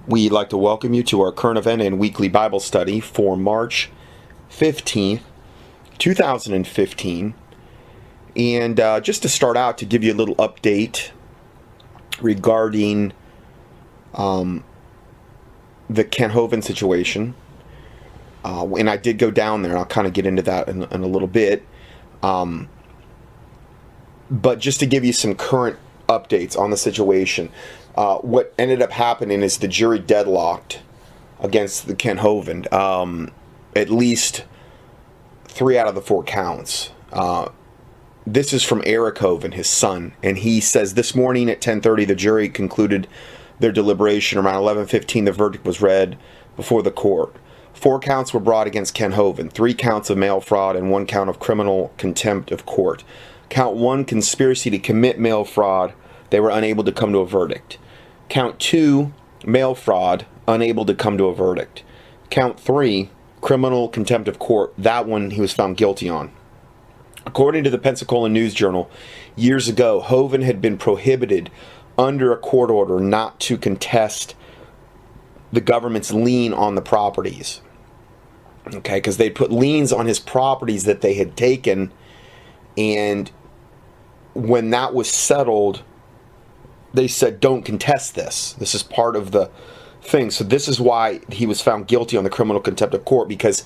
We'd like to welcome you to our current event and weekly Bible study for March 15th, 2015. And just to start out, to give you a little update regarding the Ken Hovind situation. And I did go down there, and I'll kind of get into that in a little bit. But just to give you some current updates on the situation, what ended up happening is the jury deadlocked against the Ken Hovind, at least 3 out of the 4 counts. This is from Eric Hovind, his son, and he says this morning at 10:30 the jury concluded their deliberation. Around 11:15 the verdict was read before the court. 4 counts were brought against Ken Hovind, 3 counts of mail fraud and 1 count of criminal contempt of court. Count 1, conspiracy to commit mail fraud, they were unable to come to a verdict. Count 2, mail fraud, unable to come to a verdict. Count 3, criminal contempt of court, that one he was found guilty on. According to the Pensacola News Journal, years ago, Hovind had been prohibited under a court order not to contest the government's lien on the properties. Okay, because they put liens on his properties that they had taken, and when that was settled, they said, don't contest this. This is part of the thing. So this is why he was found guilty on the criminal contempt of court, because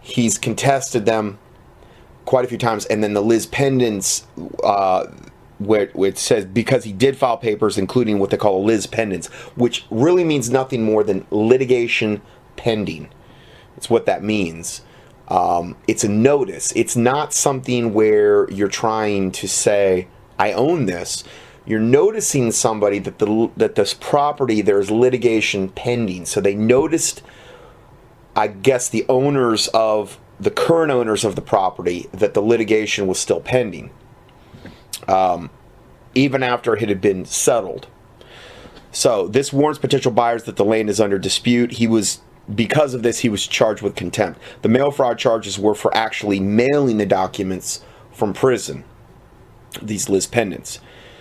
he's contested them quite a few times. And then the Liz pendants, where it says, because he did file papers, including what they call a Liz pendants, which really means nothing more than litigation pending. It's what that means. It's a notice. It's not something where you're trying to say, I own this. You're noticing somebody that this property, there's litigation pending. So they noticed, I guess, the current owners of the property, that the litigation was still pending, even after it had been settled. So this warns potential buyers that the land is under dispute. Because of this, he was charged with contempt. The mail fraud charges were for actually mailing the documents from prison, these Liz pendants.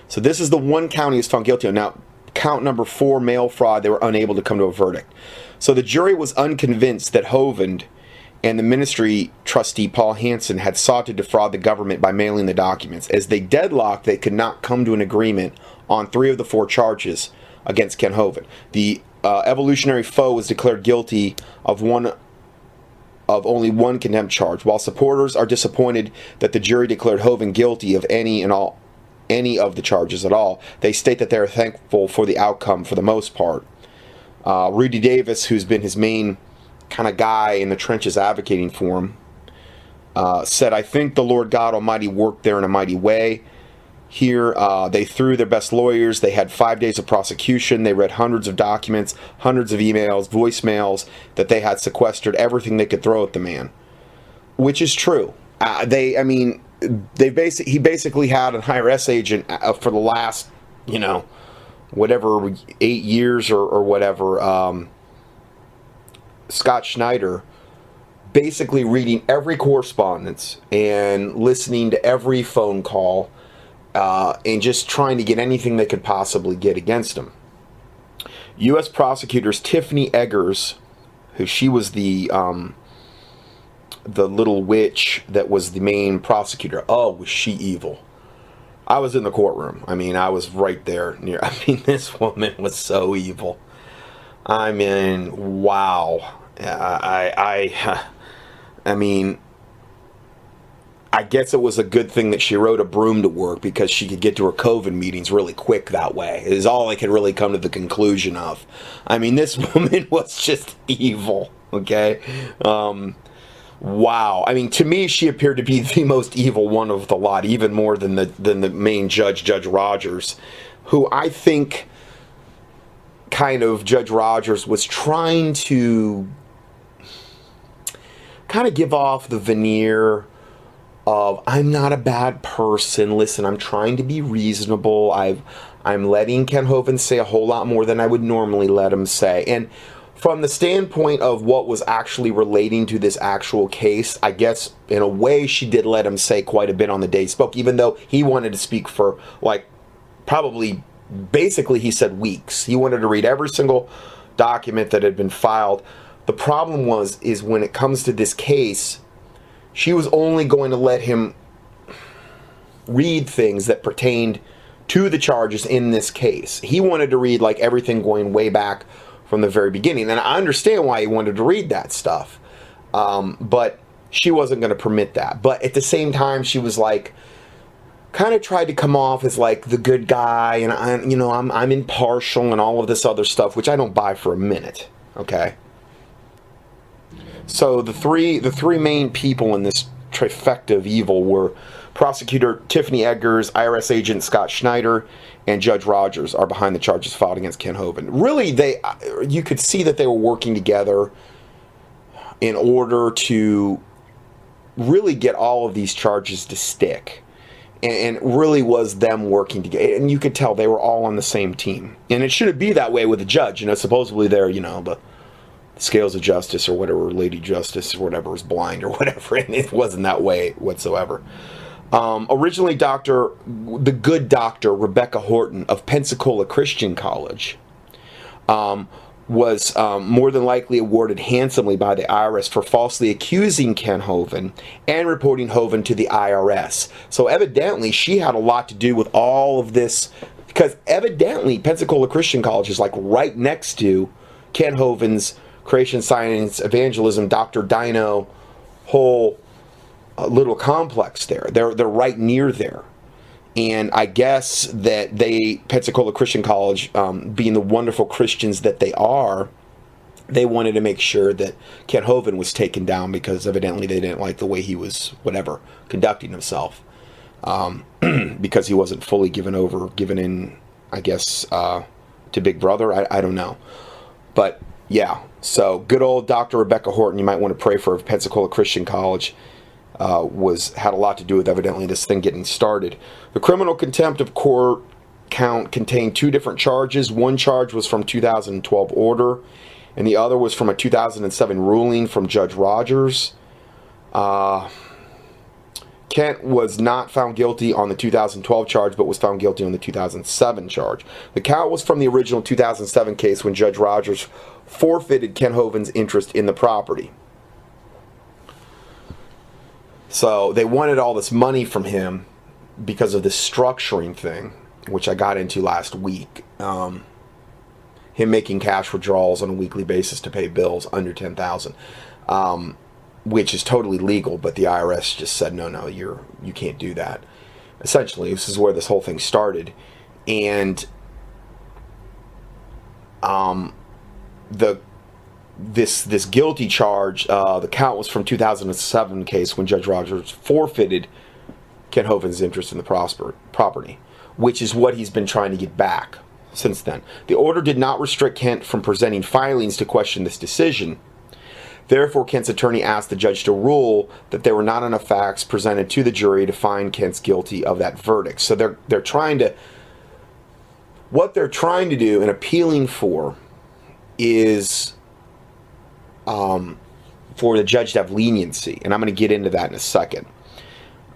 So this is the one count he was found guilty on. Now, count number 4, mail fraud, they were unable to come to a verdict. So the jury was unconvinced that Hovind and the ministry trustee Paul Hansen had sought to defraud the government by mailing the documents. As they deadlocked, they could not come to an agreement on 3 of the 4 charges against Ken Hovind. The evolutionary foe was declared guilty of only one contempt charge. While supporters are disappointed that the jury declared Hovind guilty of any of the charges at all, they state that they are thankful for the outcome for the most part. Rudy Davis, who's been his main kind of guy in the trenches advocating for him, said, I think the Lord God Almighty worked there in a mighty way. Here, they threw their best lawyers. They had 5 days of prosecution. They read hundreds of documents, hundreds of emails, voicemails that they had sequestered, everything they could throw at the man, which is true. He basically had an IRS agent for the last, whatever, 8 years or whatever, Scott Schneider, basically reading every correspondence and listening to every phone call, and just trying to get anything they could possibly get against him. U.S. prosecutors Tiffany Eggers, she was the little witch that was the main prosecutor. Oh, was she evil? I was in the courtroom. I was right there near. This woman was so evil. Wow. I guess it was a good thing that she rode a broom to work, because she could get to her Hovind meetings really quick that way. Is all I could really come to the conclusion of. This woman was just evil. Okay. Wow. To me, she appeared to be the most evil one of the lot, even more than the main judge, Judge Rogers, who I think Judge Rogers was trying to kind of give off the veneer of, I'm not a bad person. Listen, I'm trying to be reasonable. I'm letting Ken Hovind say a whole lot more than I would normally let him say. And from the standpoint of what was actually relating to this actual case, I guess in a way she did let him say quite a bit on the day he spoke, even though he wanted to speak for basically he said weeks. He wanted to read every single document that had been filed. The problem is when it comes to this case, she was only going to let him read things that pertained to the charges in this case. He wanted to read like everything going way back from the very beginning, and I understand why he wanted to read that stuff, but she wasn't going to permit that. But at the same time, she was like, kind of tried to come off as like the good guy, and I'm impartial and all of this other stuff, which I don't buy for a minute. Okay. So the three main people in this trifecta of evil were Prosecutor Tiffany Eggers, IRS agent Scott Schneider, and Judge Rogers are behind the charges filed against Ken Hovind. Really, you could see that they were working together in order to really get all of these charges to stick. And it really was them working together. And you could tell they were all on the same team. And it should be that way with the judge. Supposedly they're, the scales of justice or whatever, Lady Justice or whatever is blind or whatever. And it wasn't that way whatsoever. Originally, the good doctor, Rebecca Horton of Pensacola Christian College, was more than likely awarded handsomely by the IRS for falsely accusing Ken Hovind and reporting Hovind to the IRS. So evidently, she had a lot to do with all of this, because evidently Pensacola Christian College is like right next to Ken Hovind's Creation Science Evangelism Dr. Dino whole little complex there. They're right near there. And I guess that Pensacola Christian College, being the wonderful Christians that they are, they wanted to make sure that Ken Hovind was taken down because evidently they didn't like the way he was, conducting himself. Because he wasn't fully given in, I guess, to Big Brother. I don't know. But, yeah. So, good old Dr. Rebecca Horton, you might want to pray for Pensacola Christian College. Had a lot to do with evidently this thing getting started. The criminal contempt of court count contained two different charges. One charge was from 2012 order, and the other was from a 2007 ruling from Judge Rogers. Kent was not found guilty on the 2012 charge, but was found guilty on the 2007 charge. The count was from the original 2007 case when Judge Rogers forfeited Ken Hovind's interest in the property. So they wanted all this money from him because of this structuring thing, which I got into last week. Him making cash withdrawals on a weekly basis to pay bills under $10,000, which is totally legal, but the IRS just said, no, you can't do that. Essentially, this is where this whole thing started. And this guilty charge, the count was from 2007 case when Judge Rogers forfeited Ken Hovind's interest in the property, which is what he's been trying to get back since then. The order did not restrict Kent from presenting filings to question this decision. Therefore, Kent's attorney asked the judge to rule that there were not enough facts presented to the jury to find Kent's guilty of that verdict. So they're trying to, what they're trying to do and appealing for is for the judge to have leniency, and I'm going to get into that in a second.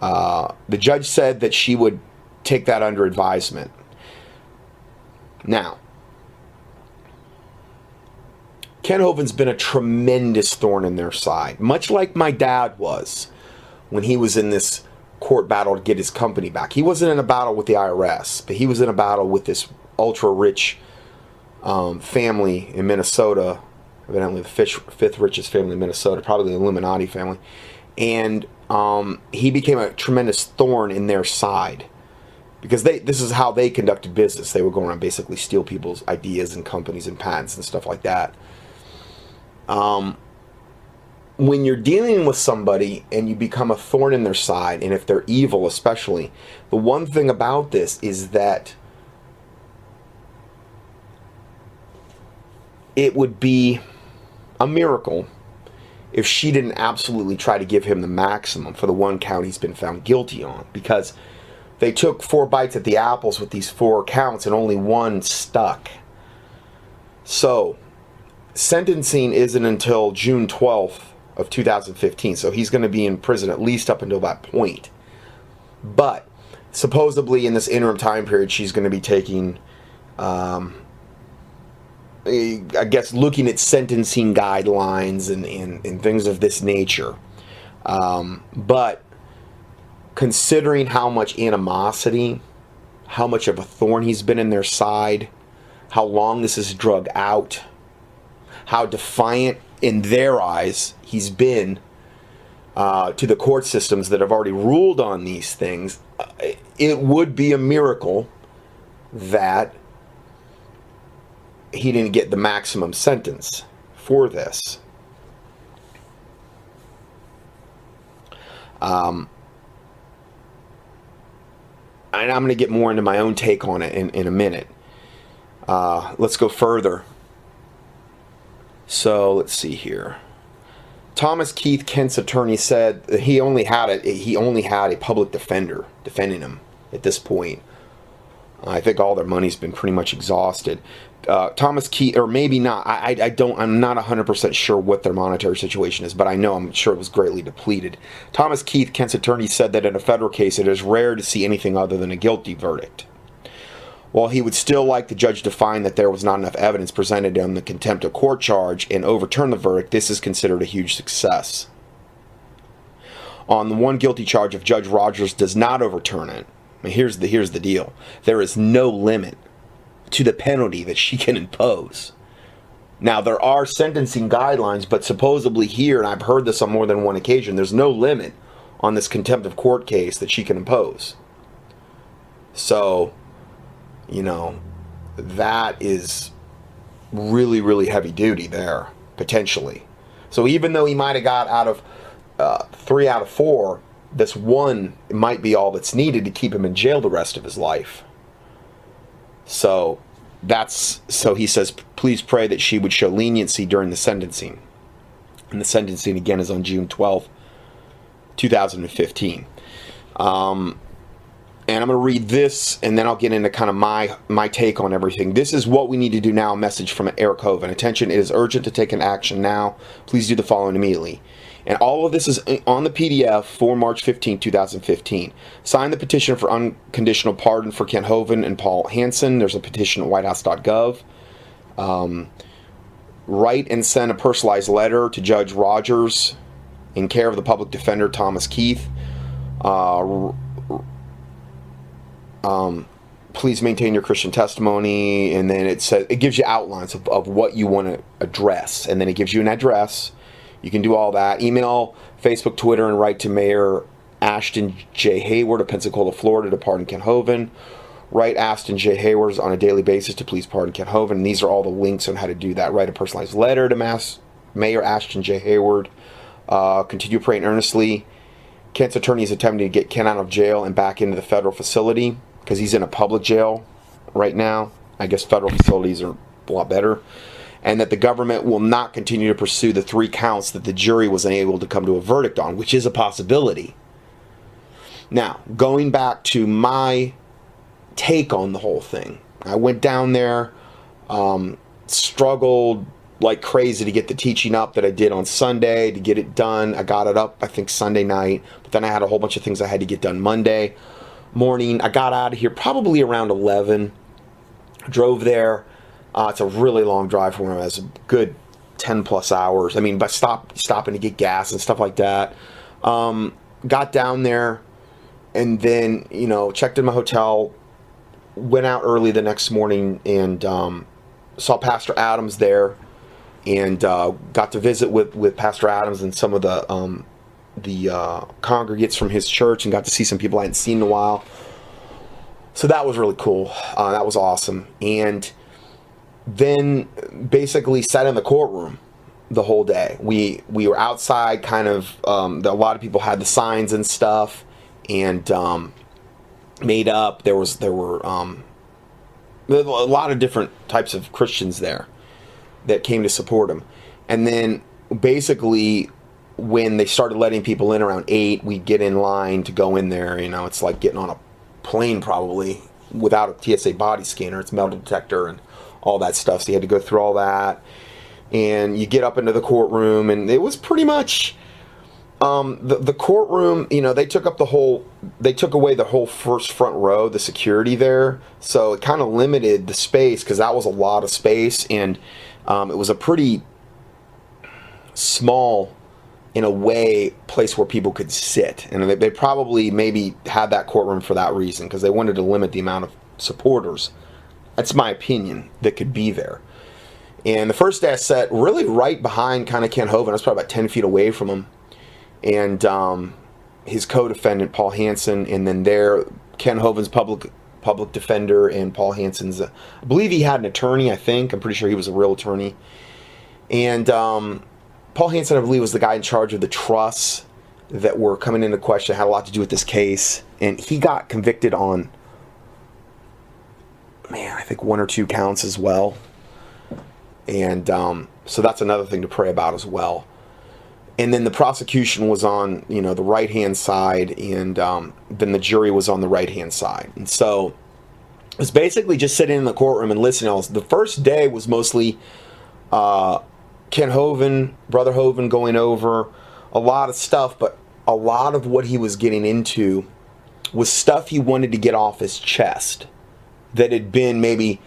The judge said that she would take that under advisement. Now, Ken Hovind's been a tremendous thorn in their side, much like my dad was when he was in this court battle to get his company back. He wasn't in a battle with the IRS, but he was in a battle with this ultra-rich family in Minnesota, evidently the fifth richest family in Minnesota, probably the Illuminati family. And he became a tremendous thorn in their side because this is how they conducted business. They would go around basically steal people's ideas and companies and patents and stuff like that. When you're dealing with somebody and you become a thorn in their side, and if they're evil especially, the one thing about this is that it would be a miracle if she didn't absolutely try to give him the maximum for the one count he's been found guilty on, because they took 4 bites at the apples with these 4 counts and only one stuck. So sentencing isn't until June 12th of 2015, so he's going to be in prison at least up until that point. But supposedly in this interim time period, she's going to be taking I guess, looking at sentencing guidelines and things of this nature. But considering how much animosity, how much of a thorn he's been in their side, how long this is drug out, how defiant in their eyes he's been to the court systems that have already ruled on these things, it would be a miracle that he didn't get the maximum sentence for this. And I'm going to get more into my own take on it in a minute. Let's go further. So let's see here. Thomas Keith, Kent's attorney, said that he only had a public defender defending him at this point. I think all their money's been pretty much exhausted. Thomas Keith, or maybe not. I'm not 100% sure what their monetary situation is, but I'm sure it was greatly depleted. Thomas Keith, Kent's attorney, said that in a federal case, it is rare to see anything other than a guilty verdict. While he would still like the judge to find that there was not enough evidence presented on the contempt of court charge and overturn the verdict, this is considered a huge success. On the one guilty charge, if Judge Rogers does not overturn it, here's the deal. There is no limit to the penalty that she can impose. Now, there are sentencing guidelines, but supposedly here, and I've heard this on more than one occasion, there's no limit on this contempt of court case that she can impose. So, that is really, really heavy duty there, potentially. So even though he might have got out of 3 out of 4, this one might be all that's needed to keep him in jail the rest of his life. So he says, please pray that she would show leniency during the sentencing. And the sentencing again is on June 12th, 2015. And I'm going to read this, and then I'll get into kind of my take on everything. This is what we need to do now. A message from Eric Hovind. Attention, it is urgent to take an action now. Please do the following immediately. And all of this is on the PDF for March 15, 2015. Sign the petition for unconditional pardon for Ken Hovind and Paul Hansen. There's a petition at whitehouse.gov. Write and send a personalized letter to Judge Rogers in care of the public defender, Thomas Keith. Please maintain your Christian testimony. And then it gives you outlines of what you want to address. And then it gives you an address. You can do all that. Email, Facebook, Twitter, and write to Mayor Ashton J. Hayward of Pensacola, Florida to pardon Ken Hovind. Write Ashton J. Hayward on a daily basis to please pardon Ken Hovind. And these are all the links on how to do that. Write a personalized letter to Mayor Ashton J. Hayward. Continue praying earnestly. Kent's attorney is attempting to get Ken out of jail and back into the federal facility because he's in a public jail right now. I guess federal facilities are a lot better. And that the government will not continue to pursue the 3 counts that the jury was unable to come to a verdict on, which is a possibility. Now, going back to my take on the whole thing. I went down there, struggled like crazy to get the teaching up that I did on Sunday, to get it done. I got it up, I think, Sunday night. But then I had a whole bunch of things I had to get done Monday morning. I got out of here probably around 11. Drove there. It's a really long drive from where I was, a good 10 plus hours. I mean, by stopping to get gas and stuff like that. Got down there and then, checked in my hotel, went out early the next morning and saw Pastor Adams there and got to visit with Pastor Adams and some of the congregates from his church and got to see some people I hadn't seen in a while. So that was really cool. That was awesome. And then basically sat in the courtroom the whole day. We were outside, kind of. A lot of people had the signs and stuff, and made up. There were a lot of different types of Christians there that came to support him. And then basically, when they started letting people in around 8, we'd get in line to go in there. It's like getting on a plane probably without a TSA body scanner. It's metal detector and all that stuff, so you had to go through all that, and you get up into the courtroom, and it was pretty much The courtroom, they took away the whole first front row, the security there, so it kind of limited the space, because that was a lot of space, and it was a pretty small, in a way, place where people could sit, and they probably maybe had that courtroom for that reason, because they wanted to limit the amount of supporters. That's my opinion, that could be there. And the first day I sat really right behind kind of Ken Hovind. I was probably about 10 feet away from him. And his co-defendant, Paul Hansen, and then Ken Hovind's public defender, and Paul Hansen's, I believe he had an attorney, I think. I'm pretty sure he was a real attorney. And Paul Hansen, I believe, was the guy in charge of the trusts that were coming into question, had a lot to do with this case. And he got convicted on, I think 1 or 2 counts as well. And so that's another thing to pray about as well. And then the prosecution was on, the right-hand side, and then the jury was on the right-hand side. And so it was basically just sitting in the courtroom and listening. The first day was mostly Ken Hovind, Brother Hovind, going over a lot of stuff, but a lot of what he was getting into was stuff he wanted to get off his chest that had been maybe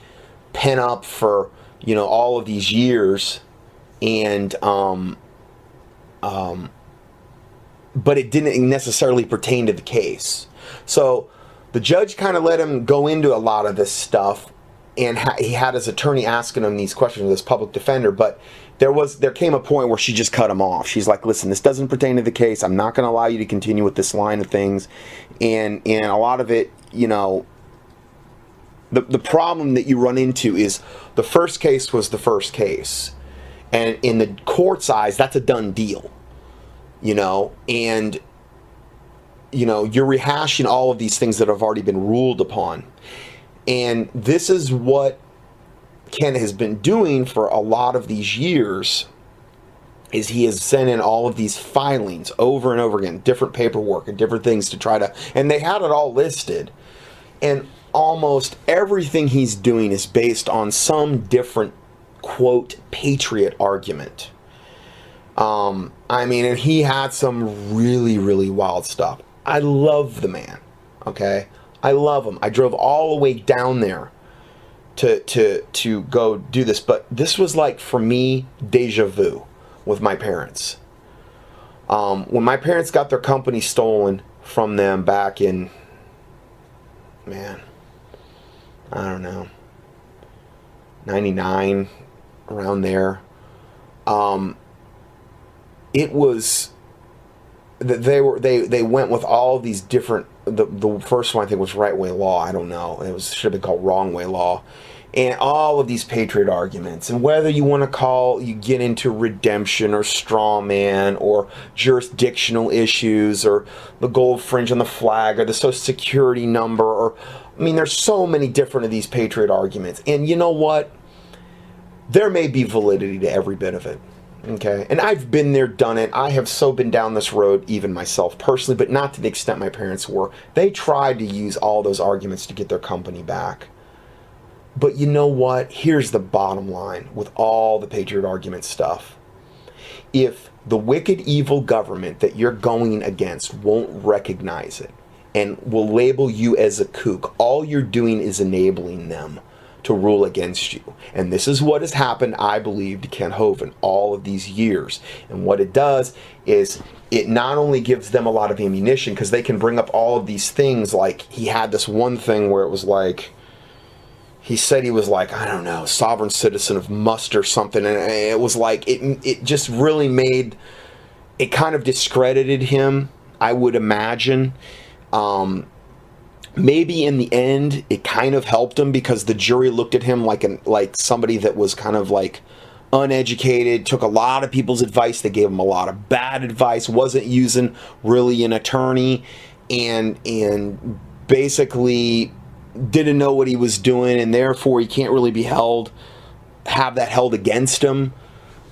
pent up for, all of these years, and but it didn't necessarily pertain to the case. So the judge kind of let him go into a lot of this stuff, and he had his attorney asking him these questions, this public defender, but there came a point where she just cut him off. She's like, listen, this doesn't pertain to the case. I'm not going to allow you to continue with this line of things. And a lot of it, the problem that you run into is the first case was the first case. And in the court's eyes, that's a done deal, and, you're rehashing all of these things that have already been ruled upon. And this is what Ken has been doing for a lot of these years, is he has sent in all of these filings over and over again, different paperwork and different things to try to, and they had it all listed. And almost everything he's doing is based on some different, quote, patriot argument. And he had some really, really wild stuff. I love the man, okay? I love him. I drove all the way down there to go do this, but this was like, for me, deja vu with my parents. When my parents got their company stolen from them back in, I don't know, 99, around there. It was that they went with all these different. The first one, I think, was right way law. I don't know. Should have been called wrong way law, and all of these patriot arguments, and whether you want to you get into redemption or straw man or jurisdictional issues or the gold fringe on the flag or the social security number, or there's so many different of these patriot arguments, and you know what? There may be validity to every bit of it. Okay, and I've been there, done it. I have so been down this road, even myself personally, but not to the extent my parents were. They tried to use all those arguments to get their company back. But you know what? Here's the bottom line with all the patriot argument stuff. If the wicked, evil government that you're going against won't recognize it and will label you as a kook, all you're doing is enabling them to rule against you. And this is what has happened, I believe, to Ken Hovind all of these years. And what it does is it not only gives them a lot of ammunition, because they can bring up all of these things, like he had this one thing where it was like, he said he was like, I don't know, sovereign citizen of must or something, and it was like, it just really made, it kind of discredited him, I would imagine. Maybe in the end, it kind of helped him, because the jury looked at him like somebody that was kind of like uneducated, took a lot of people's advice, they gave him a lot of bad advice, wasn't using really an attorney, and basically didn't know what he was doing, and therefore he can't really have that held against him,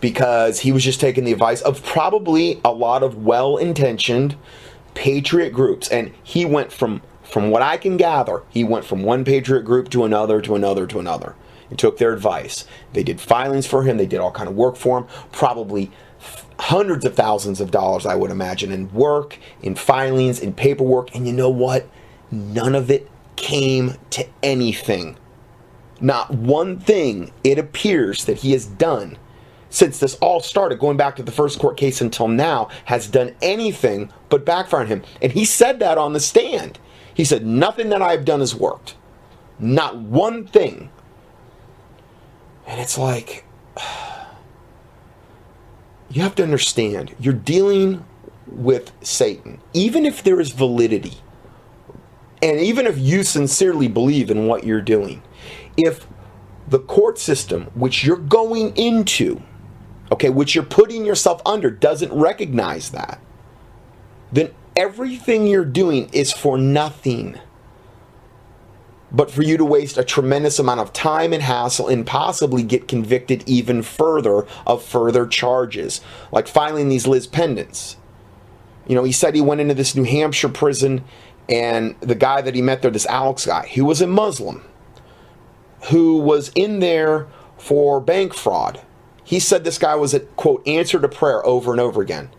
because he was just taking the advice of probably a lot of well-intentioned patriot groups. And he went from what I can gather, he went from one patriot group to another, to another, to another, and took their advice. They did filings for him, they did all kind of work for him, probably hundreds of thousands of dollars, I would imagine, in work, in filings, in paperwork. And you know what? None of it came to anything. Not one thing, it appears, that he has done since this all started, going back to the first court case until now, has done anything but backfire on him. And he said that on the stand. He said, nothing that I've done has worked. Not one thing. And it's like, you have to understand, you're dealing with Satan. Even if there is validity, and even if you sincerely believe in what you're doing, if the court system, which you're going into, okay, which you're putting yourself under, doesn't recognize that, then everything you're doing is for nothing but for you to waste a tremendous amount of time and hassle and possibly get convicted even further of further charges, like filing these lis pendens. You know, he said he went into this New Hampshire prison, and the guy that he met there, this Alex guy, who was a Muslim, who was in there for bank fraud. He said this guy was a, quote, answer to prayer over and over again.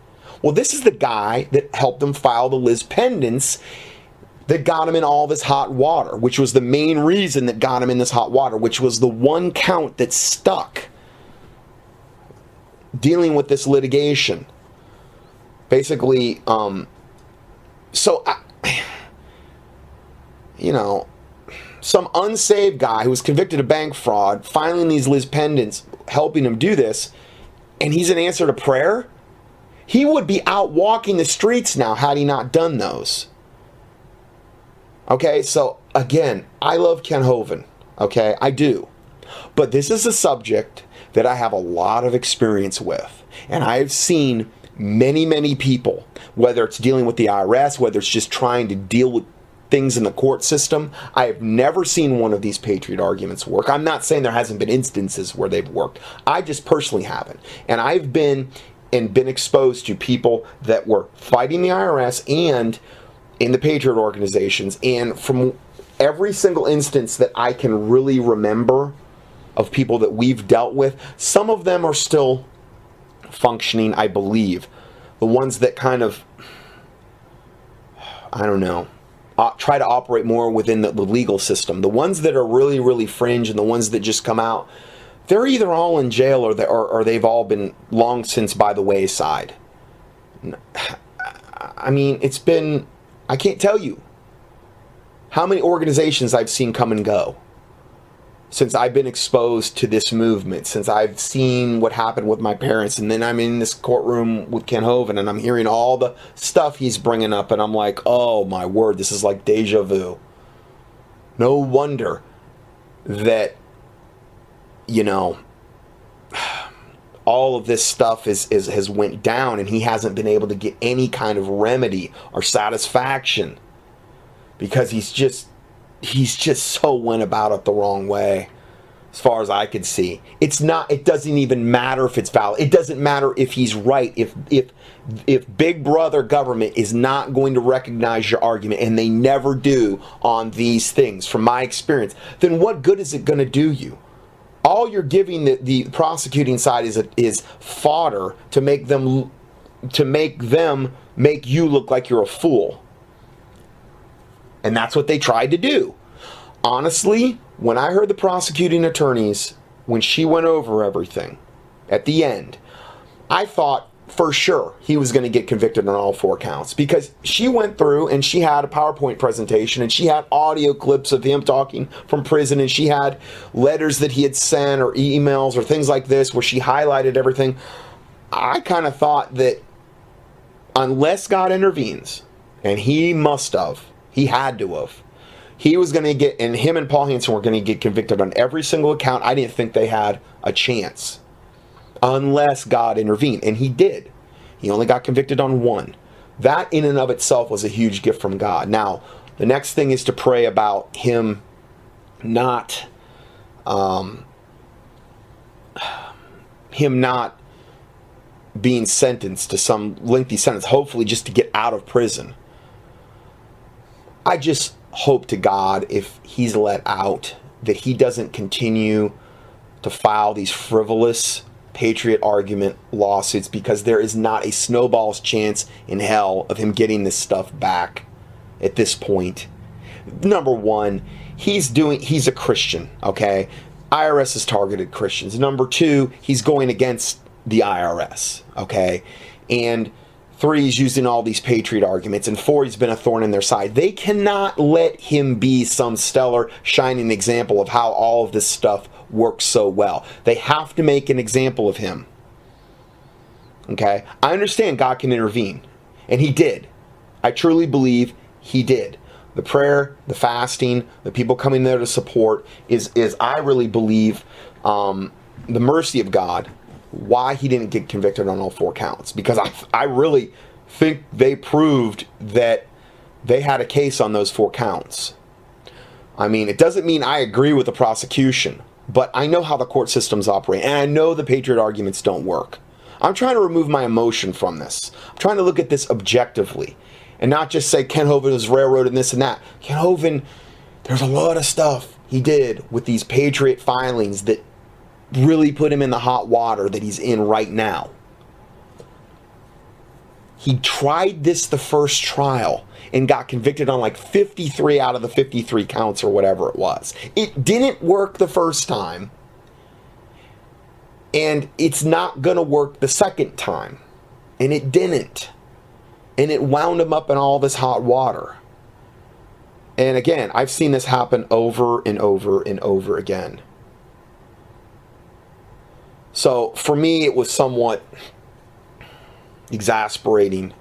Well, this is the guy that helped him file the lis pendens that got him in all this hot water, which was the main reason that got him in this hot water, which was the one count that stuck dealing with this litigation. Basically, you know, some unsaved guy who was convicted of bank fraud, filing these lis pendens, helping him do this, and he's an answer to prayer? He would be out walking the streets now had he not done those. Okay, so again, I love Ken Hovind, okay, I do. But this is a subject that I have a lot of experience with. And I've seen many, many people, whether it's dealing with the IRS, whether it's just trying to deal with things in the court system. I have never seen one of these patriot arguments work. I'm not saying there hasn't been instances where they've worked. I just personally haven't. And I've been exposed to people that were fighting the IRS and in the patriot organizations, and from every single instance that I can really remember of people that we've dealt with, some of them are still functioning, I believe. The ones that kind of, I don't know, try to operate more within the legal system. The ones that are really, really fringe and the ones that just come out, they're either all in jail or they've all been long since by the wayside. I mean, it's been, I can't tell you how many organizations I've seen come and go since I've been exposed to this movement, since I've seen what happened with my parents, and then I'm in this courtroom with Ken Hovind, and I'm hearing all the stuff he's bringing up, and I'm like, oh my word, this is like deja vu. No wonder that, you know, all of this stuff has went down, and he hasn't been able to get any kind of remedy or satisfaction because he's just so went about it the wrong way, as far as I could see. It doesn't even matter if it's valid. It doesn't matter if he's right. If Big Brother government is not going to recognize your argument, and they never do on these things, from my experience, then what good is it going to do you? All you're giving the prosecuting side is fodder to make them make you look like you're a fool. And that's what they tried to do. Honestly, when I heard the prosecuting attorneys, when she went over everything at the end, I thought for sure he was going to get convicted on all 4 counts, because she went through and she had a PowerPoint presentation and she had audio clips of him talking from prison, and she had letters that he had sent or emails or things like this where she highlighted everything. I kind of thought that unless God intervenes, and he had to have, he was going to get, and him and Paul Hansen were going to get convicted on every single account. I didn't think they had a chance unless God intervened, and he did. He only got convicted on 1. That in and of itself was a huge gift from God. Now, the next thing is to pray about him not being sentenced to some lengthy sentence, hopefully just to get out of prison. I just hope to God, if he's let out, that he doesn't continue to file these frivolous Patriot argument lawsuits because there is not a snowball's chance in hell of him getting this stuff back at this point. Number one, he's a Christian, okay? IRS has targeted Christians. Number two, he's going against the IRS, okay? And three, he's using all these patriot arguments. And four, he's been a thorn in their side. They cannot let him be some stellar, shining example of how all of this stuff works so well. They have to make an example of him, okay? I understand God can intervene, and he did. I truly believe he did. The prayer, the fasting, the people coming there to support is I really believe, the mercy of God, why he didn't get convicted on all four counts. Because I really think they proved that they had a case on those four counts. I mean, it doesn't mean I agree with the prosecution, but I know how the court systems operate, and I know the patriot arguments don't work. I'm trying to remove my emotion from this. I'm trying to look at this objectively. And not just say Ken Hovind was railroaded and this and that. Ken Hovind, there's a lot of stuff he did with these patriot filings that really put him in the hot water that he's in right now. He tried this the first trial and got convicted on like 53 out of the 53 counts or whatever it was. It didn't work the first time. And it's not going to work the second time. And it didn't. And it wound him up in all this hot water. And again, I've seen this happen over and over and over again. So for me, it was somewhat exasperating.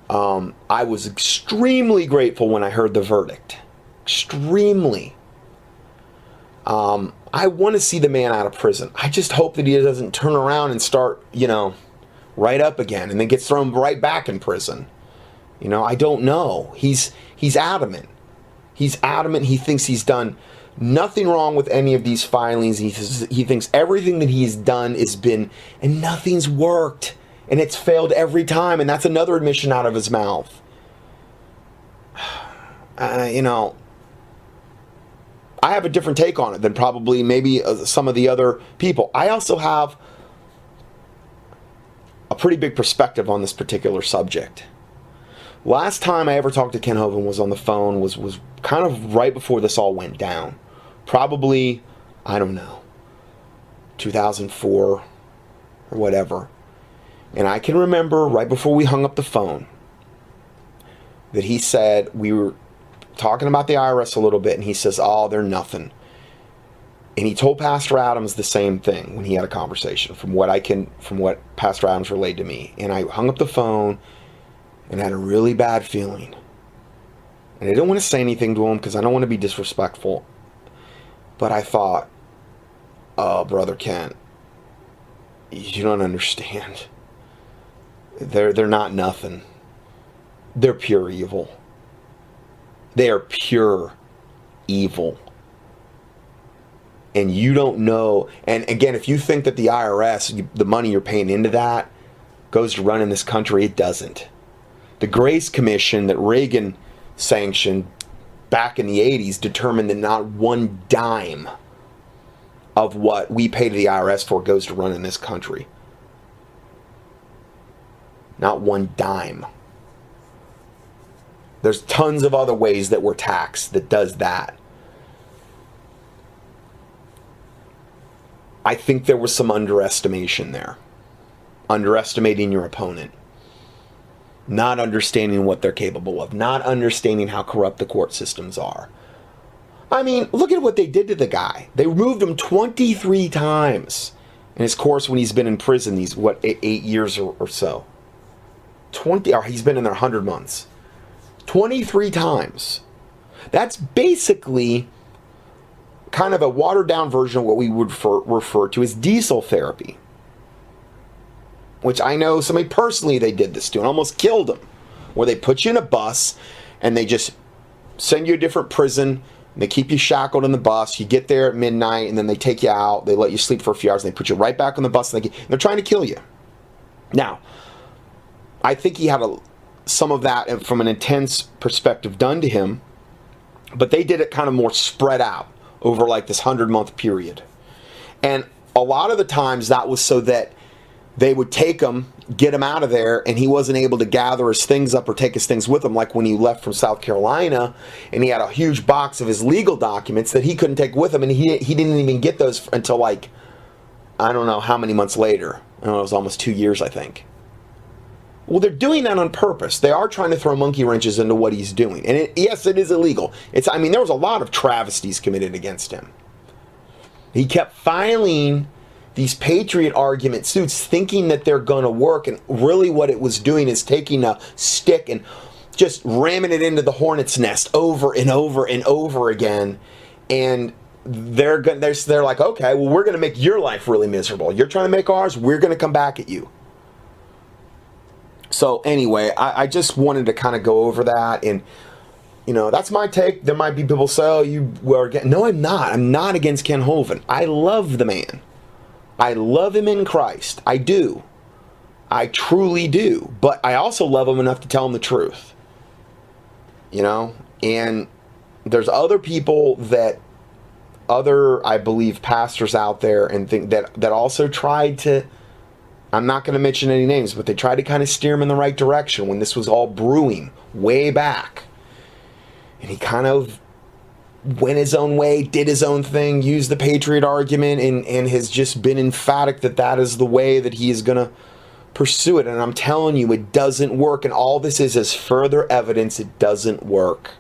I was extremely grateful when I heard the verdict. Extremely. I want to see the man out of prison. I just hope that he doesn't turn around and start, right up again and then gets thrown right back in prison. I don't know. He's adamant. He's adamant. He thinks he's done nothing wrong with any of these filings. He thinks everything that he's done has been, and nothing's worked. And it's failed every time. And that's another admission out of his mouth. I have a different take on it than probably maybe some of the other people. I also have a pretty big perspective on this particular subject. Last time I ever talked to Ken Hovind was on the phone, was kind of right before this all went down. Probably, I don't know, 2004 or whatever. And I can remember right before we hung up the phone that he said, we were talking about the IRS a little bit, and he says, oh, they're nothing. And he told Pastor Adams the same thing when he had a conversation, from what Pastor Adams relayed to me. And I hung up the phone and had a really bad feeling. And I didn't want to say anything to him because I don't want to be disrespectful. But I thought, oh, Brother Ken, you don't understand. They're not nothing. They're pure evil. They are pure evil. And you don't know. And again, if you think that the IRS, the money you're paying into that, goes to run in this country, it doesn't. The Grace Commission that Reagan sanctioned back in the 80s determined that not one dime of what we pay to the IRS for goes to run in this country. Not one dime. There's tons of other ways that we're taxed that does that. I think there was some underestimation there. Underestimating your opponent. Not understanding what they're capable of. Not understanding how corrupt the court systems are. I mean, look at what they did to the guy. They removed him 23 times in his course when he's been in prison these, 8 years or so. He's been in there 100 months. 23 times. That's basically kind of a watered down version of what we would refer to as diesel therapy. Which I know somebody personally they did this to and almost killed him. Where they put you in a bus and they just send you to a different prison and they keep you shackled in the bus. You get there at midnight and then they take you out. They let you sleep for a few hours and they put you right back on the bus and they're trying to kill you. Now, I think he had some of that from an intense perspective done to him, but they did it kind of more spread out over like this 100-month period. And a lot of the times that was so that they would take him, get him out of there, and he wasn't able to gather his things up or take his things with him, like when he left from South Carolina, and he had a huge box of his legal documents that he couldn't take with him, and he didn't even get those until, like, I don't know how many months later. I don't know, it was almost 2 years, I think. Well, they're doing that on purpose. They are trying to throw monkey wrenches into what he's doing. And yes, it is illegal. I mean, there was a lot of travesties committed against him. He kept filing these patriot argument suits thinking that they're going to work, and really what it was doing is taking a stick and just ramming it into the hornet's nest over and over and over again. And they're like, okay, well, we're going to make your life really miserable. You're trying to make ours, we're going to come back at you. So anyway, I just wanted to kind of go over that, and that's my take. There might be people say, oh, you were against. No, I'm not. I'm not against Ken Hovind. I love the man. I love him in Christ. I do. I truly do. But I also love him enough to tell him the truth. And there's other people I believe, pastors out there and think that also tried to, I'm not going to mention any names, but they tried to kind of steer him in the right direction when this was all brewing way back. And he kind of went his own way, did his own thing, used the patriot argument, and has just been emphatic that is the way that he is going to pursue it. And I'm telling you, it doesn't work. And all this is further evidence it doesn't work.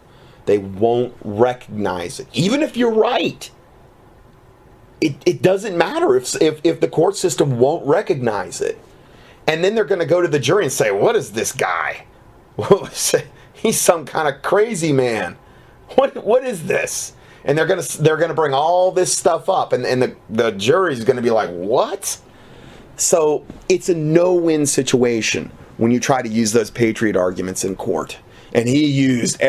They won't recognize it. Even if you're right, it doesn't matter if the court system won't recognize it. And then they're going to go to the jury and say, what is this guy? He's some kind of crazy man. What is this? And they're gonna bring all this stuff up, and the jury's gonna be like, what? So it's a no-win situation when you try to use those patriot arguments in court. And he used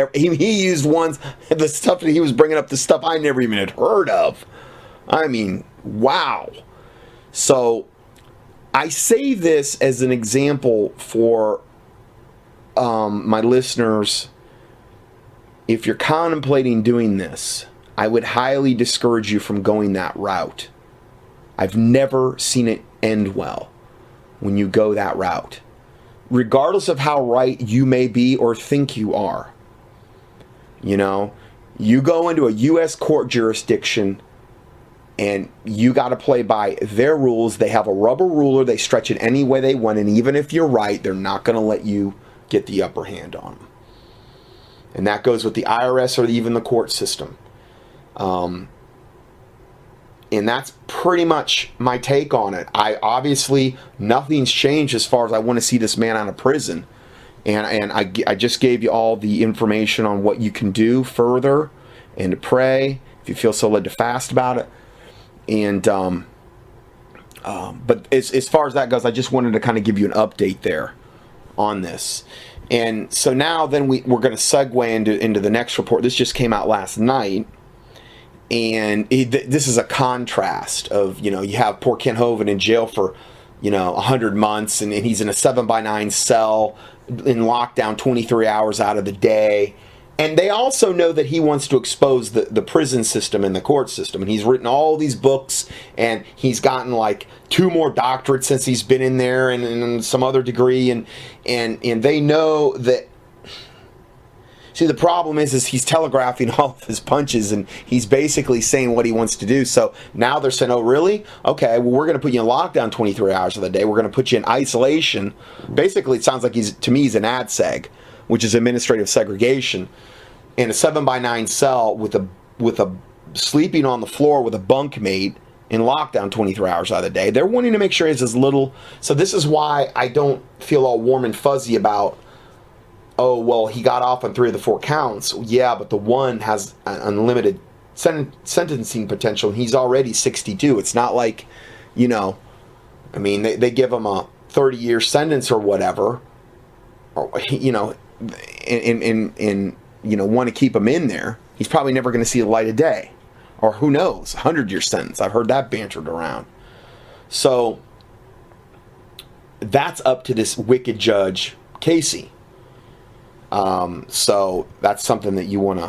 ones, the stuff that he was bringing up, the stuff I never even had heard of. I mean, wow. So I say this as an example for my listeners. If you're contemplating doing this, I would highly discourage you from going that route. I've never seen it end well when you go that route. Regardless of how right you may be or think you are. You go into a U.S. court jurisdiction and you got to play by their rules. They have a rubber ruler. They stretch it any way they want. And even if you're right, they're not going to let you get the upper hand on them. And that goes with the IRS or even the court system. And that's pretty much my take on it. Obviously, nothing's changed as far as I want to see this man out of prison. And I just gave you all the information on what you can do further and to pray if you feel so led to fast about it. And but as far as that goes, I just wanted to kind of give you an update there on this. And so now then we're going to segue into the next report. This just came out last night. And this is a contrast of, you have poor Ken Hovind in jail for, 100 months. And he's in a 7x9 cell in lockdown 23 hours out of the day. And they also know that he wants to expose the prison system and the court system. And he's written all these books, and he's gotten like 2 more doctorates since he's been in there, and some other degree. And they know that. See, the problem is he's telegraphing all of his punches, and he's basically saying what he wants to do. So now they're saying, oh, really? Okay, well, we're going to put you in lockdown 23 hours of the day. We're going to put you in isolation. Basically, it sounds like he's an ADSEG, which is administrative segregation, in a 7x9 cell with a sleeping on the floor with a bunkmate in lockdown 23 hours out of the day. They're wanting to make sure it's as little. So this is why I don't feel all warm and fuzzy about, oh, well, he got off on 3 of the 4 counts. Yeah, but the one has an unlimited sentencing potential, and he's already 62. It's not like, I mean, they give him a 30-year sentence or whatever, or, and want to keep him in there. He's probably never going to see the light of day. Or who knows, 100-year sentence. I've heard that bantered around. So that's up to this wicked judge, Casey. So that's something that you want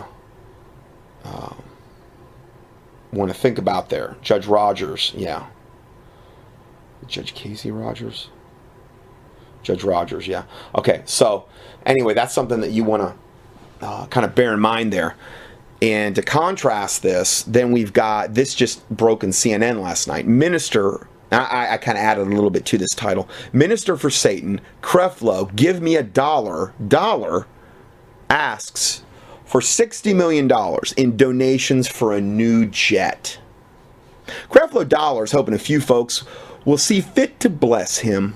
to think about there. Judge Rogers, yeah. Judge Casey Rogers? Judge Rogers, yeah. Okay, so anyway, that's something that you want to kind of bear in mind there. And to contrast this, then we've got, this just broke in CNN last night. Minister, I kind of added a little bit to this title. Minister for Satan, Creflo, give me $1, asks for $60 million in donations for a new jet. Creflo Dollar's hoping a few folks will see fit to bless him.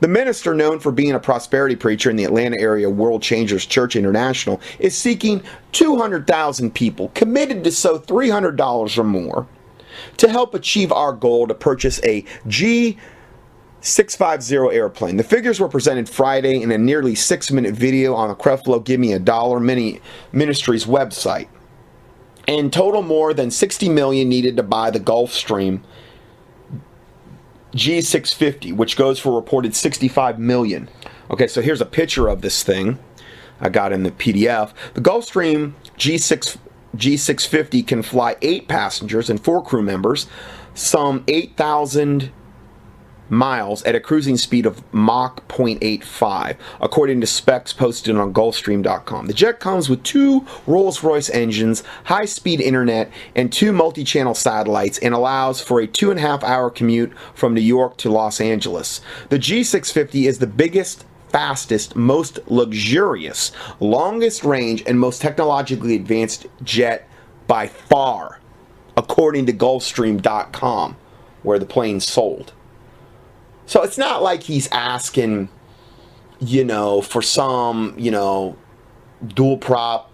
The minister, known for being a prosperity preacher in the Atlanta area World Changers Church International, is seeking 200,000 people committed to sow $300 or more to help achieve our goal to purchase a G650 airplane. The figures were presented Friday in a nearly 6-minute video on the Creflo Give Me $1 Mini Ministries website. In total, more than $60 million needed to buy the Gulfstream G650, which goes for a reported $65 million. Okay, so here's a picture of this thing I got in the PDF. The Gulfstream G650 can fly 8 passengers and 4 crew members, some 8,000 miles at a cruising speed of Mach 0.85, according to specs posted on Gulfstream.com. The jet comes with 2 Rolls-Royce engines, high-speed internet, and 2 multi-channel satellites, and allows for a 2.5-hour commute from New York to Los Angeles. The G650 is the biggest, fastest, most luxurious, longest range, and most technologically advanced jet by far, according to Gulfstream.com, where the plane sold. So it's not like he's asking, for some, dual prop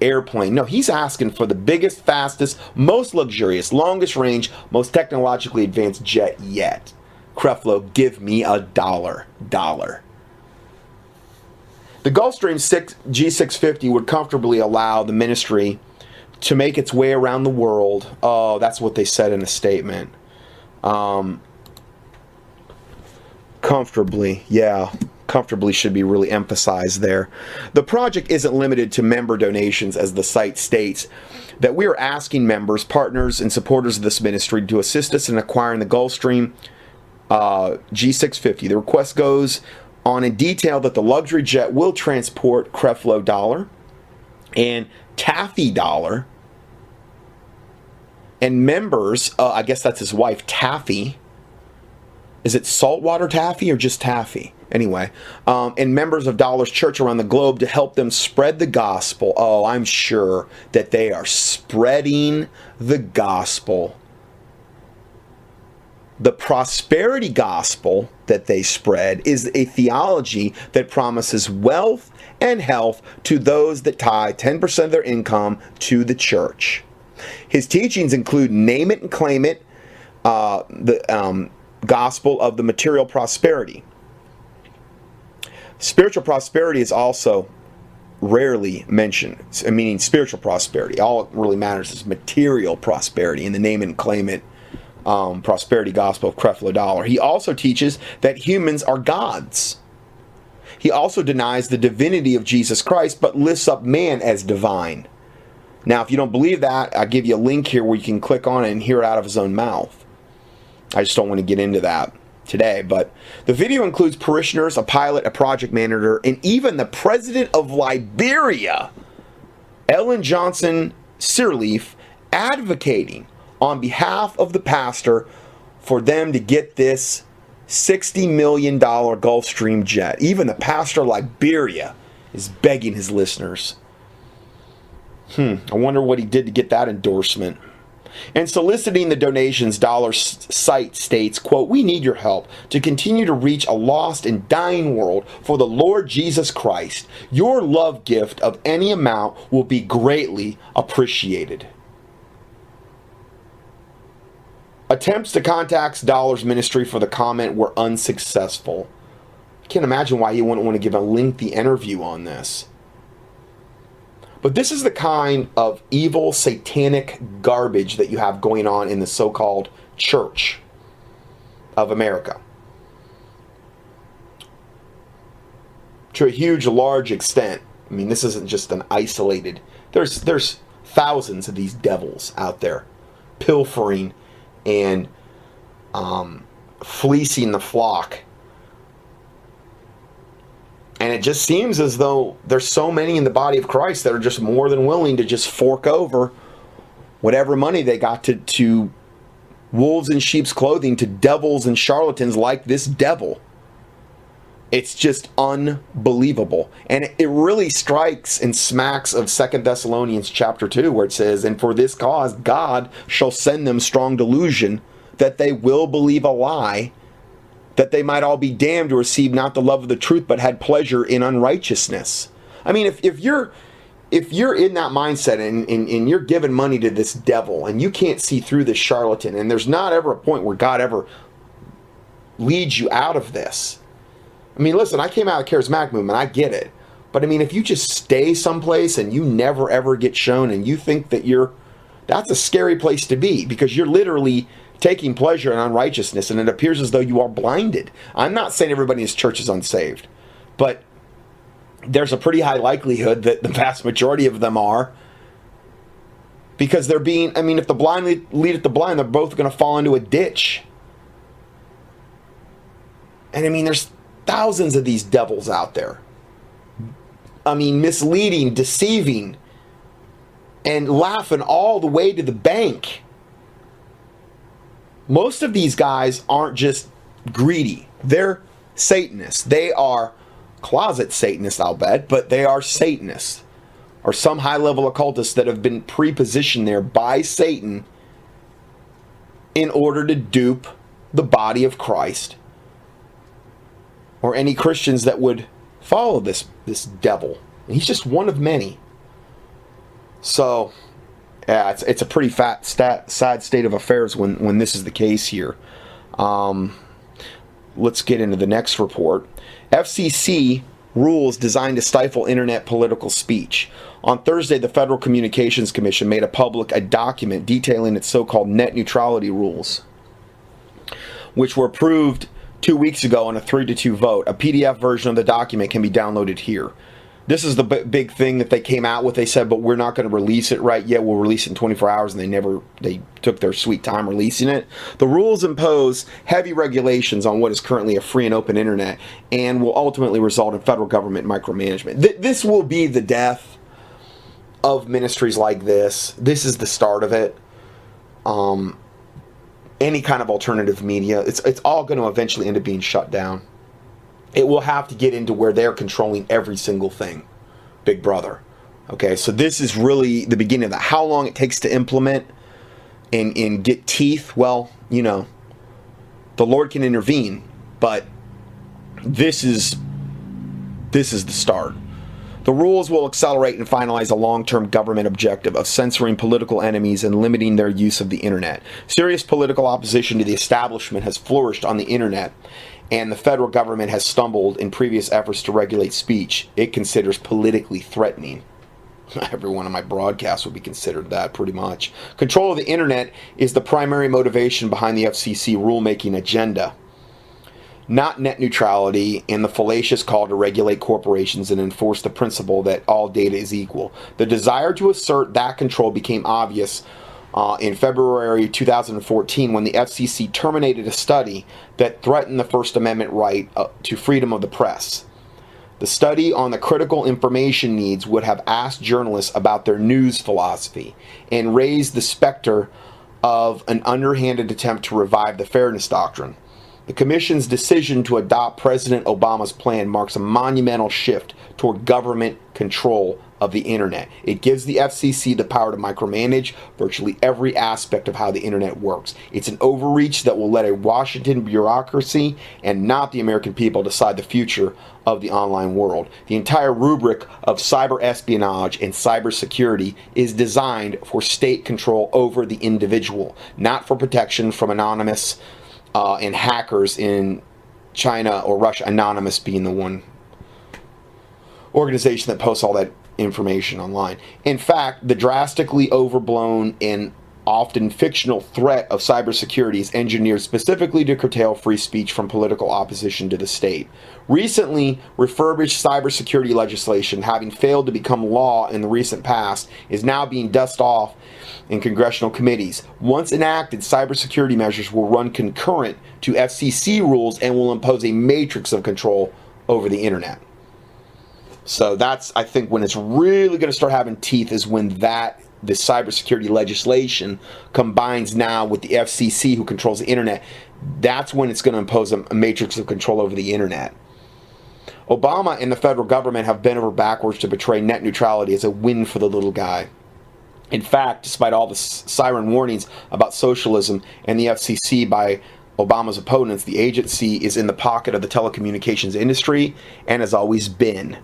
airplane. No, he's asking for the biggest, fastest, most luxurious, longest range, most technologically advanced jet yet. Creflo, give me $1. The Gulfstream G650 would comfortably allow the ministry to make its way around the world. Oh, that's what they said in a statement. Comfortably, yeah. Comfortably should be really emphasized there. The project isn't limited to member donations, as the site states, that we are asking members, partners, and supporters of this ministry to assist us in acquiring the Gulfstream G650. The request goes on in detail that the luxury jet will transport Creflo Dollar and Taffy Dollar, and members, I guess that's his wife, Taffy. Is it saltwater taffy or just taffy? Anyway, and members of Dollar's church around the globe to help them spread the gospel. Oh, I'm sure that they are spreading the gospel. The prosperity gospel that they spread is a theology that promises wealth and health to those that tithe 10% of their income to the church. His teachings include name it and claim it, the gospel of the material prosperity. Spiritual prosperity is also rarely mentioned, meaning spiritual prosperity. All it really matters is material prosperity in the name it and claim it prosperity gospel of Creflo Dollar. He also teaches that humans are gods. He also denies the divinity of Jesus Christ, but lifts up man as divine. Now, if you don't believe that, I'll give you a link here where you can click on it and hear it out of his own mouth. I just don't want to get into that today, but the video includes parishioners, a pilot, a project manager, and even the president of Liberia, Ellen Johnson Sirleaf, advocating on behalf of the pastor for them to get this $60 million Gulfstream jet. Even the pastor of Liberia is begging his listeners. I wonder what he did to get that endorsement. And soliciting the donations, Dollar's site states, quote, "We need your help to continue to reach a lost and dying world for the Lord Jesus Christ. Your love gift of any amount will be greatly appreciated." Attempts to contact Dollar's ministry for the comment were unsuccessful. I can't imagine why you wouldn't want to give a lengthy interview on this. But this is the kind of evil, satanic garbage that you have going on in the so-called Church of America. To a huge, large extent. I mean, this isn't just an isolated... There's thousands of these devils out there pilfering and fleecing the flock. And it just seems as though there's so many in the body of Christ that are just more than willing to just fork over whatever money they got to wolves in sheep's clothing, to devils and charlatans like this devil. It's just unbelievable. And it really strikes and smacks of 2 Thessalonians chapter 2, where it says, "And for this cause God shall send them strong delusion, that they will believe a lie, that they might all be damned who received not the love of the truth, but had pleasure in unrighteousness." I mean, if you're in that mindset and you're giving money to this devil and you can't see through this charlatan, and there's not ever a point where God ever leads you out of this. I mean, listen, I came out of the charismatic movement, I get it. But I mean, if you just stay someplace and you never ever get shown and you think that that's a scary place to be, because you're literally taking pleasure in unrighteousness, and it appears as though you are blinded. I'm not saying everybody in this church is unsaved, but there's a pretty high likelihood that the vast majority of them are, because they're being, I mean, if the blind lead the blind, they're both going to fall into a ditch. And I mean, there's thousands of these devils out there. I mean, misleading, deceiving, and laughing all the way to the bank. Most of these guys aren't just greedy. They're Satanists. They are closet Satanists, I'll bet, but they are Satanists, or some high-level occultists that have been pre-positioned there by Satan in order to dupe the body of Christ, or any Christians that would follow this devil. And he's just one of many. So, yeah, it's a pretty sad state of affairs when this is the case here. Let's get into the next report. FCC rules designed to stifle internet political speech. On Thursday, the Federal Communications Commission made public a document detailing its so-called net neutrality rules, which were approved 2 weeks ago on a 3-2 vote. A PDF version of the document can be downloaded here. This is the big thing that they came out with. They said, but we're not going to release it right yet. We'll release it in 24 hours, and they took their sweet time releasing it. The rules impose heavy regulations on what is currently a free and open internet, and will ultimately result in federal government micromanagement. This will be the death of ministries like this. This is the start of it. Any kind of alternative media, it's all going to eventually end up being shut down. It will have to get into where they're controlling every single thing. Big Brother. Okay, so this is really the beginning of that. How long it takes to implement and get teeth, well, you know, the Lord can intervene, but this is the start. The rules will accelerate and finalize a long-term government objective of censoring political enemies and limiting their use of the internet. Serious political opposition to the establishment has flourished on the internet, and the federal government has stumbled in previous efforts to regulate speech it considers politically threatening. Every one of my broadcasts would be considered that, pretty much. Control of the internet is the primary motivation behind the FCC rulemaking agenda, not net neutrality and the fallacious call to regulate corporations and enforce the principle that all data is equal. The desire to assert that control became obvious in February 2014 when the FCC terminated a study that threatened the First Amendment right to freedom of the press. The study on the critical information needs would have asked journalists about their news philosophy and raised the specter of an underhanded attempt to revive the fairness doctrine. The Commission's decision to adopt President Obama's plan marks a monumental shift toward government control of the internet. It gives the FCC the power to micromanage virtually every aspect of how the internet works. It's an overreach that will let a Washington bureaucracy and not the American people decide the future of the online world. The entire rubric of cyber espionage and cybersecurity is designed for state control over the individual, not for protection from anonymous and hackers in China or Russia, Anonymous being the one organization that posts all that information online. In fact, the drastically overblown and often fictional threat of cybersecurity is engineered specifically to curtail free speech from political opposition to the state. Recently refurbished cybersecurity legislation, having failed to become law in the recent past, is now being dusted off in congressional committees. Once enacted, cybersecurity measures will run concurrent to FCC rules and will impose a matrix of control over the internet. So that's, I think, when it's really going to start having teeth is when the cybersecurity legislation combines now with the FCC, who controls the internet. That's when it's going to impose a matrix of control over the internet. Obama and the federal government have bent over backwards to portray net neutrality as a win for the little guy. In fact, despite all the siren warnings about socialism and the FCC by Obama's opponents, the agency is in the pocket of the telecommunications industry and has always been.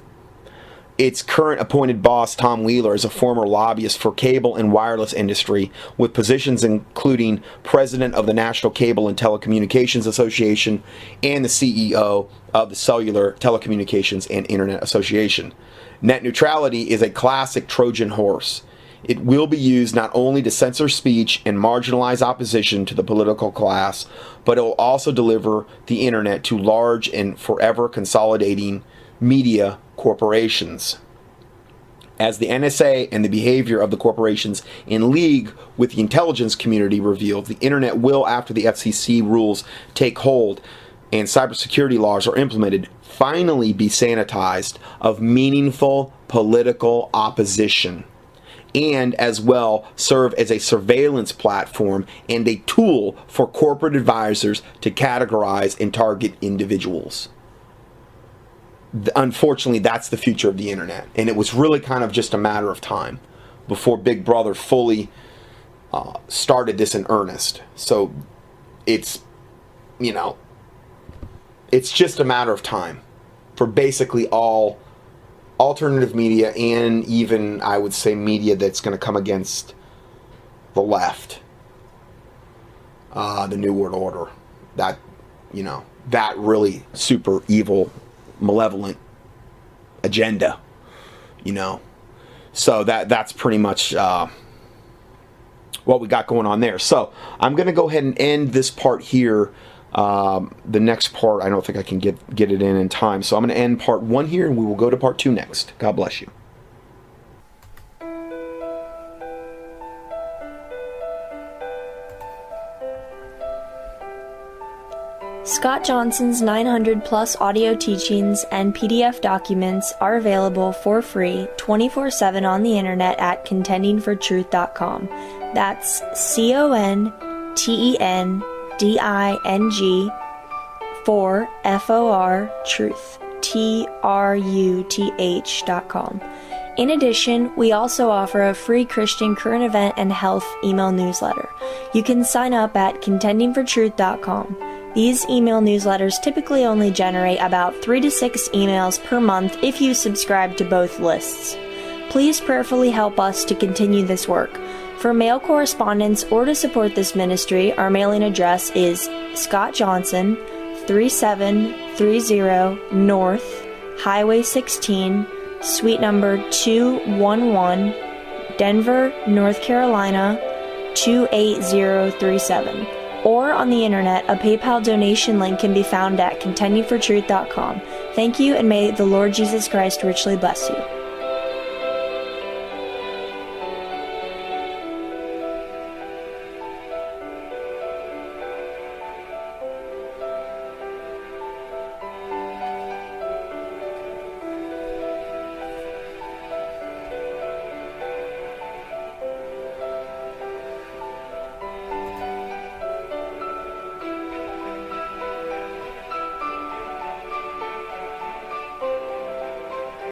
Its current appointed boss, Tom Wheeler, is a former lobbyist for cable and wireless industry, with positions including president of the National Cable and Telecommunications Association and the CEO of the Cellular Telecommunications and Internet Association. Net neutrality is a classic Trojan horse. It will be used not only to censor speech and marginalize opposition to the political class, but it will also deliver the internet to large and forever consolidating media corporations. As the NSA and the behavior of the corporations in league with the intelligence community revealed, the internet will, after the FCC rules take hold and cybersecurity laws are implemented, finally be sanitized of meaningful political opposition, and as well serve as a surveillance platform and a tool for corporate advisors to categorize and target individuals. Unfortunately, that's the future of the internet, and it was really kind of just a matter of time before Big Brother fully started this in earnest. So it's, it's just a matter of time for basically all alternative media, and even, I would say, media that's going to come against the left, the New World Order, that really super evil, malevolent agenda, so that's pretty much what we got going on there. So I'm going to go ahead and end this part here. The next part, I don't think I can get it in time, so I'm going to end part 1 here, and we will go to part 2 next. God bless you. Scott Johnson's 900-plus audio teachings and PDF documents are available for free 24/7 on the internet at contendingfortruth.com. That's CONTENDING for FOR truth, TRUTH.com. In addition, we also offer a free Christian current event and health email newsletter. You can sign up at contendingfortruth.com. These email newsletters typically only generate about 3 to 6 emails per month if you subscribe to both lists. Please prayerfully help us to continue this work. For mail correspondence or to support this ministry, our mailing address is Scott Johnson, 3730 North, Highway 16, Suite number 211, Denver, North Carolina, 28037. Or on the internet, a PayPal donation link can be found at contendingfortruth.com. Thank you, and may the Lord Jesus Christ richly bless you.